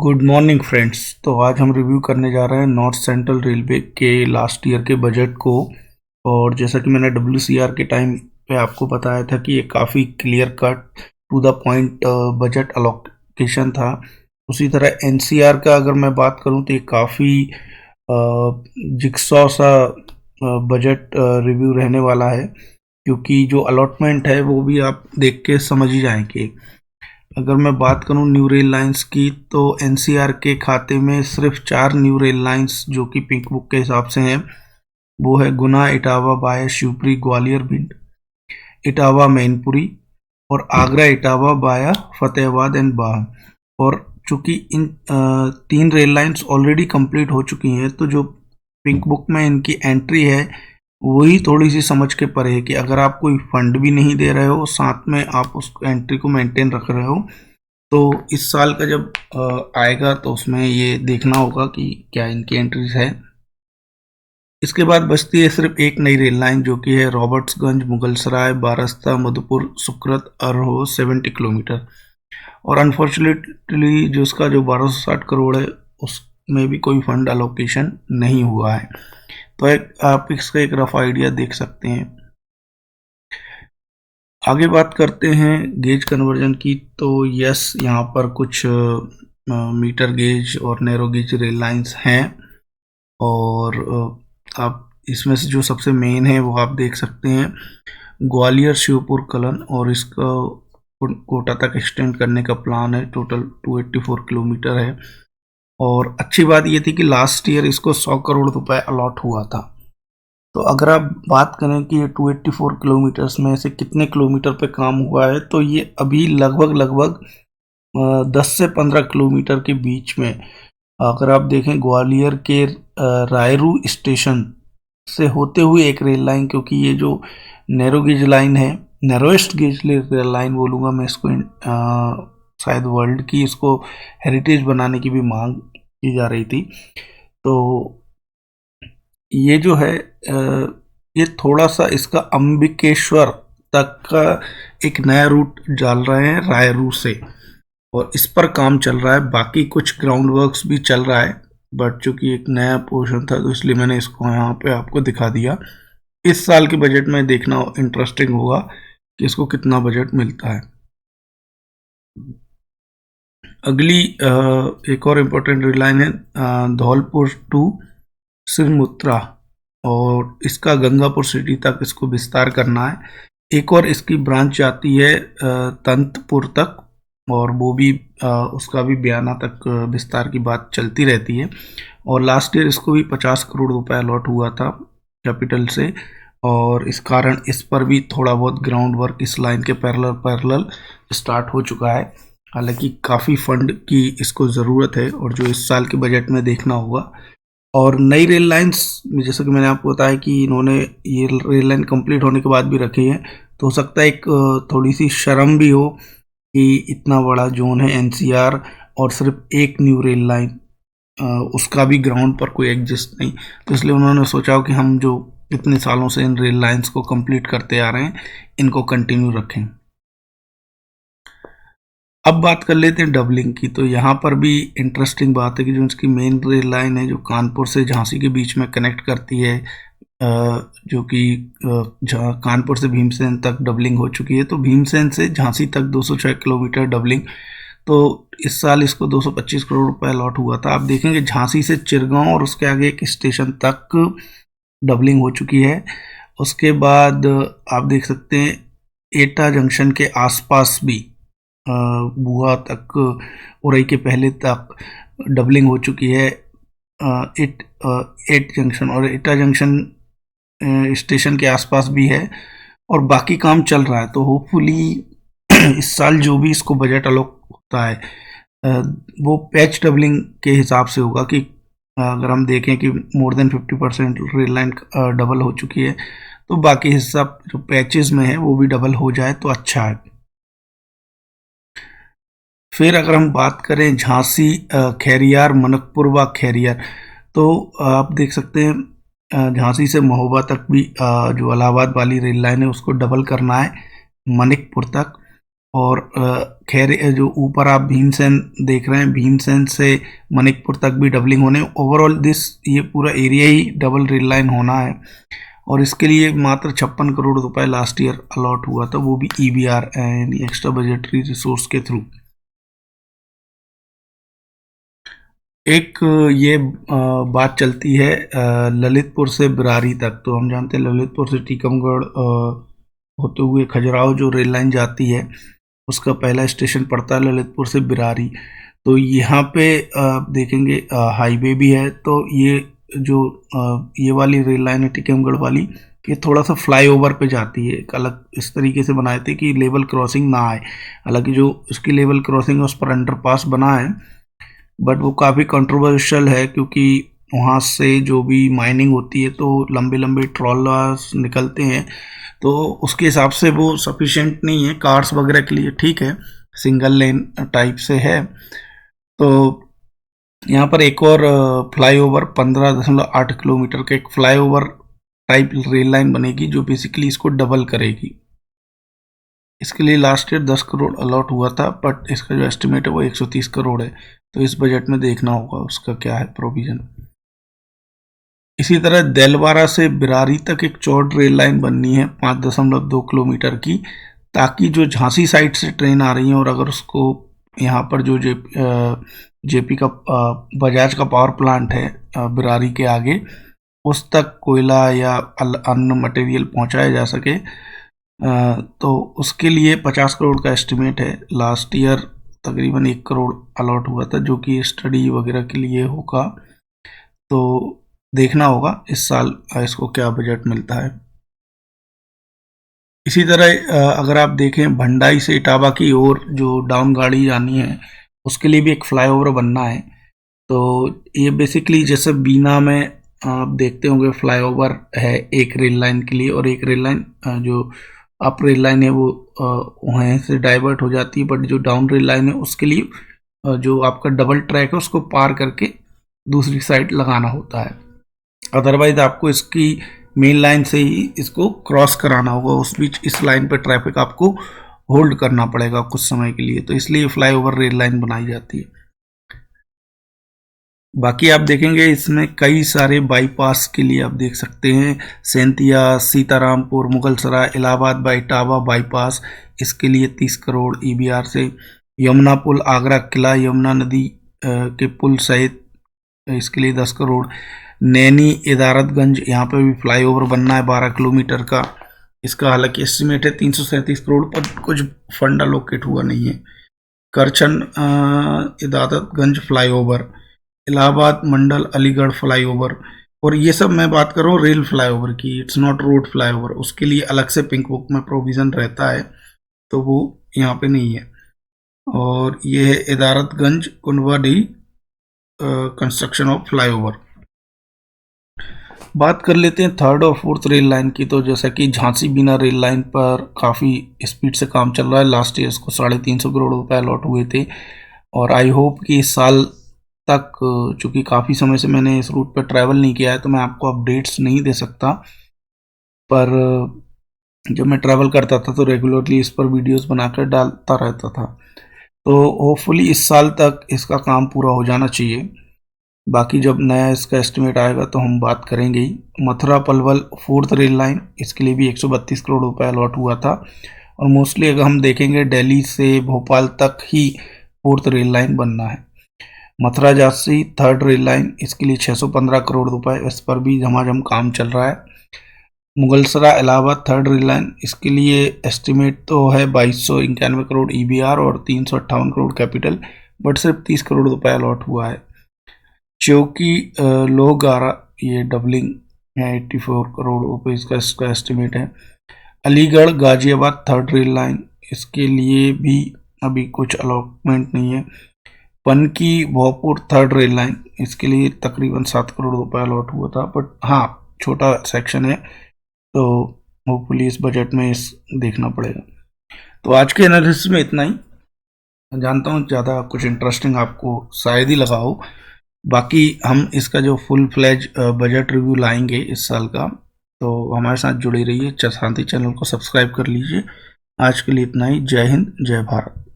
Good morning friends. तो आज हम रिव्यू करने जा रहे हैं नॉर्थ सेंट्रल रेलवे के लास्ट ईयर के बजट को। और जैसा कि मैंने WCR के टाइम पे आपको बताया था कि ये काफ़ी clear cut to the point budget allocation था। उसी तरह NCR का अगर मैं बात करूं तो ये काफ़ी जिक्सॉ सा बजट रिव्यू रहने वाला है, क्योंकि जो अलॉटमेंट है वो भी आप देख के समझ ही जाएंगे। अगर मैं बात करूं न्यू रेल लाइंस की, तो NCR के खाते में सिर्फ 4 न्यू रेल लाइंस जो कि पिंक बुक के हिसाब से हैं, वो है गुना, इटावा, बाया, शिवपुरी, ग्वालियर, भिंड, इटावा, मैनपुरी, और आगरा, इटावा, बाया, फतेहाबाद एंड बाह। और चूंकि इन 3 रेल लाइंस ऑलरेडी कंप्लीट हो चुकी हैं, तो जो पिंक बुक में इनकी एंट्री है वही थोड़ी सी समझ के परे है कि अगर आप कोई फंड भी नहीं दे रहे हो, साथ में आप उस एंट्री को मेंटेन रख रहे हो, तो इस साल का जब आएगा तो उसमें ये देखना होगा कि क्या इनकी एंट्रीज है। इसके बाद बचती है सिर्फ एक नई रेल लाइन, जो कि है रॉबर्ट्सगंज, मुगलसराय, बारस्ता, मधुपुर, सुक्रत, अरहो, 70 किलोमीटर। और अनफॉर्चुनेटली जो उसका जो 1260 करोड़ है, उसमें भी कोई फंड अलोकेशन नहीं हुआ है। तो आप इसका एक रफ आइडिया देख सकते हैं। आगे बात करते हैं गेज कन्वर्जन की। तो यस, यहाँ पर कुछ मीटर गेज और नैरो गेज रेल लाइंस हैं, और आप इसमें से जो सबसे मेन है वो आप देख सकते हैं, ग्वालियर, श्योपुर, कलन, और इसका कोटा तक एक्सटेंड करने का प्लान है। टोटल 284 किलोमीटर है। और अच्छी बात ये थी कि लास्ट ईयर इसको 100 करोड़ रुपए अलॉट हुआ था। तो अगर आप बात करें कि ये 284 किलोमीटर्स में से कितने किलोमीटर पे काम हुआ है, तो ये अभी लगभग 10 से 15 किलोमीटर के बीच में, अगर आप देखें ग्वालियर के रायरू स्टेशन से होते हुए एक रेल लाइन, क्योंकि ये जो नैरो गेज लाइन है, नैरोएस्ट गेज रेल लाइन बोलूँगा मैं इसको, शायद वर्ल्ड की इसको हेरिटेज बनाने की भी मांग की जा रही थी। तो ये जो है ये थोड़ा सा इसका अंबिकेश्वर तक का एक नया रूट डाल रहे हैं रायरू से, और इस पर काम चल रहा है। बाकी कुछ ग्राउंड वर्क्स भी चल रहा है, बट चूंकि एक नया पोर्शन था तो इसलिए मैंने इसको यहाँ पे आपको दिखा दिया। इस साल के बजट में देखना इंटरेस्टिंग होगा कि इसको कितना बजट मिलता है। अगली एक और इम्पोर्टेंट रेल लाइन है धौलपुर टू सिरमुत्रा, और इसका गंगापुर सिटी तक इसको विस्तार करना है। एक और इसकी ब्रांच जाती है तंतपुर तक, और वो भी उसका भी बयाना तक विस्तार की बात चलती रहती है। और लास्ट ईयर इसको भी 50 करोड़ रुपए अलॉट हुआ था कैपिटल से, और इस कारण इस पर भी थोड़ा बहुत ग्राउंड वर्क इस लाइन के पैरेलल स्टार्ट हो चुका है। हालांकि काफ़ी फंड की इसको ज़रूरत है, और जो इस साल के बजट में देखना होगा। और नई रेल लाइंस, जैसे कि मैंने आपको बताया कि इन्होंने ये रेल लाइन कंप्लीट होने के बाद भी रखी है, तो हो सकता है एक थोड़ी सी शर्म भी हो कि इतना बड़ा जोन है NCR, और सिर्फ एक न्यू रेल लाइन, उसका भी ग्राउंड पर कोई एग्जिस्ट नहीं। तो इसलिए उन्होंने सोचा हो कि हम जो इतने सालों से इन रेल लाइंस को कंप्लीट करते आ रहे हैं, इनको कंटिन्यू रखें। अब बात कर लेते हैं डबलिंग की। तो यहाँ पर भी इंटरेस्टिंग बात है कि जो इसकी मेन रेल लाइन है, जो कानपुर से झांसी के बीच में कनेक्ट करती है, जो कि कानपुर से भीमसेन तक डबलिंग हो चुकी है। तो भीमसेन से झांसी तक 206 किलोमीटर डबलिंग, तो इस साल इसको 225 करोड़ रुपए अलॉट हुआ था। आप देखेंगे झांसी से चिरगांव और उसके आगे एक स्टेशन तक डबलिंग हो चुकी है। उसके बाद आप देख सकते हैं एटा जंक्शन के आसपास भी बुआ तक, उरई के पहले तक डबलिंग हो चुकी है। एट जंक्शन और एटा जंक्शन स्टेशन के आसपास भी है, और बाकी काम चल रहा है। तो होपफुली इस साल जो भी इसको बजट अलॉट होता है, वो पैच डबलिंग के हिसाब से होगा कि अगर हम देखें कि more than 50% rail line double हो चुकी है, तो बाकी हिस्सा जो पैचेस में है वो भी डबल हो जाए तो अच्छा है। फिर अगर हम बात करें झांसी, खैरियार, मनकपुर व खैरियार, तो आप देख सकते हैं झांसी से महोबा तक भी जो इलाहाबाद वाली रेल लाइन है उसको डबल करना है मनिकपुर तक। और खैर जो ऊपर आप भीमसेन देख रहे हैं, भीमसेन से मनिकपुर तक भी डबलिंग होने, ओवरऑल ये पूरा एरिया ही डबल रेल लाइन होना है। और इसके लिए मात्र 56 करोड़ रुपए लास्ट ईयर अलॉट हुआ था, वो भी EBR यानी एक्स्ट्रा बजटरी रिसोर्स के थ्रू। एक ये बात चलती है ललितपुर से बिरारी तक। तो हम जानते हैं ललितपुर से टीकमगढ़ होते हुए खजुराहो जो रेल लाइन जाती है, उसका पहला स्टेशन पड़ता है ललितपुर से बिरारी। तो यहाँ पे देखेंगे हाईवे भी है। तो ये जो ये वाली रेल लाइन है टीकमगढ़ वाली, ये थोड़ा सा फ्लाईओवर पे जाती है। एक अलग इस तरीके से बनाए थे कि लेवल क्रॉसिंग ना आए। हालांकि जो उसकी लेवल क्रॉसिंग है उस पर अंडरपास बना है, बट वो काफ़ी कंट्रोवर्शियल है क्योंकि वहाँ से जो भी माइनिंग होती है तो लंबे लंबे ट्रॉलर्स निकलते हैं, तो उसके हिसाब से वो सफिशिएंट नहीं है कार्स वगैरह के लिए। ठीक है, सिंगल लेन टाइप से है। तो यहाँ पर एक और फ्लाईओवर 15.8 किलोमीटर का एक फ्लाईओवर टाइप रेल लाइन बनेगी जो बेसिकली इसको डबल करेगी। इसके लिए लास्ट ईयर 10 करोड़ अलॉट हुआ था, बट इसका जो एस्टिमेट है वो 130 करोड़ है। तो इस बजट में देखना होगा उसका क्या है प्रोविजन। इसी तरह देलवारा से बिरारी तक एक चौड़ रेल लाइन बननी है 5.2 किलोमीटर की, ताकि जो झांसी साइड से ट्रेन आ रही है और अगर उसको यहाँ पर जो जेपी का बजाज का पावर प्लांट है बिरारी के आगे, उस तक कोयला या अन्य मटेरियल पहुँचाया जा सके। तो उसके लिए 50 करोड़ का एस्टिमेट है। लास्ट ईयर तकरीबन 1 करोड़ अलॉट हुआ था जो कि स्टडी वगैरह के लिए होगा। तो देखना होगा इस साल इसको क्या बजट मिलता है। इसी तरह अगर आप देखें भंडाई से इटावा की ओर जो डाउन गाड़ी जानी है उसके लिए भी एक फ्लाईओवर बनना है। तो ये बेसिकली जैसे बीना में आप देखते होंगे फ्लाईओवर है एक रेल लाइन के लिए, और एक रेल लाइन जो अप रेल लाइन है वो वहीं से डाइवर्ट हो जाती है, बट जो डाउन रेल लाइन है उसके लिए जो आपका डबल ट्रैक है उसको पार करके दूसरी साइड लगाना होता है। अदरवाइज आपको इसकी मेन लाइन से ही इसको क्रॉस कराना होगा, उस बीच इस लाइन पे ट्रैफिक आपको होल्ड करना पड़ेगा कुछ समय के लिए। तो इसलिए फ्लाईओवर रेल लाइन बनाई जाती है। बाकी आप देखेंगे इसमें कई सारे बाईपास के लिए आप देख सकते हैं, सेंतिया, सीतारामपुर, मुगलसराय, इलाहाबाद बाई इटावा बाईपास, इसके लिए 30 करोड़ EBR से। यमुना पुल आगरा किला यमुना नदी के पुल सहित इसके लिए 10 करोड़। नैनी इदारतगंज, यहाँ पे भी फ्लाईओवर बनना है 12 किलोमीटर का। इसका हालांकि एस्टिमेट है 337 करोड़, पर कुछ फंड अलोकेट हुआ नहीं है। करछन इदारतगंज फ्लाईओवर, इलाहाबाद मंडल अलीगढ़ फ्लाईओवर, और ये सब मैं बात कर रहा हूँ रेल फ्लाईओवर की, इट्स नॉट रोड फ्लाईओवर। उसके लिए अलग से पिंक बुक में प्रोविज़न रहता है, तो वो यहाँ पे नहीं है। और ये है इदारतगंज कुंडवाडी कंस्ट्रक्शन ऑफ फ्लाईओवर। बात कर लेते हैं थर्ड और फोर्थ रेल लाइन की। तो जैसा कि झांसी बीना रेल लाइन पर काफ़ी स्पीड से काम चल रहा है। लास्ट ईयर इसको 350 करोड़ रुपए अलॉट हुए थे, और आई होप कि इस साल तक, चूँकि काफ़ी समय से मैंने इस रूट पर ट्रैवल नहीं किया है तो मैं आपको अपडेट्स नहीं दे सकता, पर जब मैं ट्रैवल करता था तो रेगुलरली इस पर वीडियोस बनाकर डालता रहता था। तो होपफुली इस साल तक इसका काम पूरा हो जाना चाहिए। बाकी जब नया इसका एस्टिमेट आएगा तो हम बात करेंगे ही। Mathura Palwal fourth rail line, इसके लिए भी 132 करोड़ रुपए अलॉट हुआ था, और मोस्टली अगर हम देखेंगे दिल्ली से भोपाल तक ही फोर्थ रेल लाइन बनना है। Mathura Jhansi third rail line, इसके लिए 615 करोड़ रुपए, इस पर भी झमाझम काम चल रहा है। Mughalsarai Allahabad third rail line, इसके लिए एस्टिमेट तो है 2291 करोड़ EBR और 358 करोड़ कैपिटल, बट सिर्फ 30 करोड़ रुपए अलॉट हुआ है। चौकी लोहगारा, ये डबलिंग है, 84 करोड़ रुपए इसका एस्टिमेट है। Aligarh Ghaziabad third rail line, इसके लिए भी अभी कुछ अलॉटमेंट नहीं है। Panki Bhojpur third rail line, इसके लिए तकरीबन 7 करोड़ रुपए अलॉट हुआ था, बट हाँ छोटा सेक्शन है, तो होपफुली इस बजट में इस देखना पड़ेगा। तो आज के एनालिसिस में इतना ही। जानता हूँ ज़्यादा कुछ इंटरेस्टिंग आपको शायद ही लगा हो। बाकी हम इसका जो फुल फ्लेज बजट रिव्यू लाएंगे इस साल का, तो हमारे साथ जुड़े रहिए। शांति चैनल को सब्सक्राइब कर लीजिए आज के लिए इतना ही। जय हिंद, जय भारत।